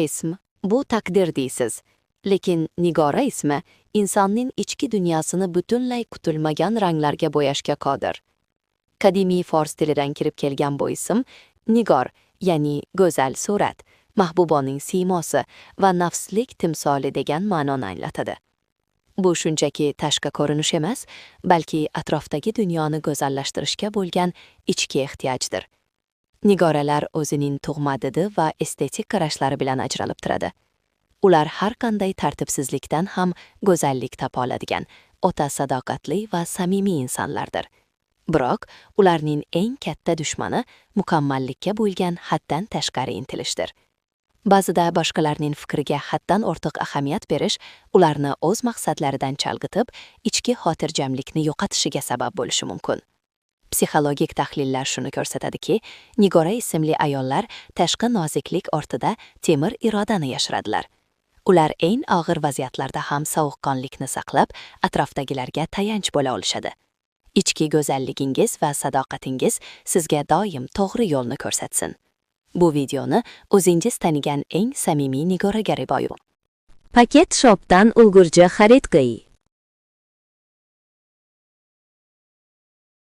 Ism bu taqdir deysiz. Lekin Nigora ismi insonning ichki dunyosini butunlay kutilmagan ranglarga bo'yashga qodir. Qadimiy fors tilidan kirib kelgan bu ism Nigor, ya'ni go'zal surat, mahbuboning siymosi va nafslik timsoli degan ma'noni anglatadi. Bu shunchaki tashqi ko'rinish emas, balki atrofdagi dunyoni go'zallashtirishga bo'lgan ichki ehtiyojdir. Nigoralar o'zining tug'ma didi va estetik qarashlari bilan ajralib turadi. Ular har qanday tartibsizlikdan ham go'zallik topa oladigan, o'ta sadoqatli va samimiy insonlardir. Biroq ularning eng katta dushmani mukammallikka bo'lgan haddan tashqari intilishdir. Ba'zida boshqalarning fikriga haddan ortiq ahamiyat berish ularni o'z maqsadlaridan chalg'itib, ichki xotirjamlikni yo'qotishiga sabab bo'lishi mumkin. Psixologik tahlillar shuni ko'rsatadiki, Nigora ismli ayollar tashqi noziklik ortida temir irodani yashiradilar. Ular eng og'ir vaziyatlarda ham sovuqqonlikni saqlab, atrofdagilarga tayanch bo'la olishadi. Ichki go'zalligingiz va sadoqatingiz sizga doim to'g'ri yo'lni ko'rsatsin. Bu videoni o'zingiz tanigan eng samimiy Nigoraga rivoyat. Paket shopdan ulgurji xarid qiling.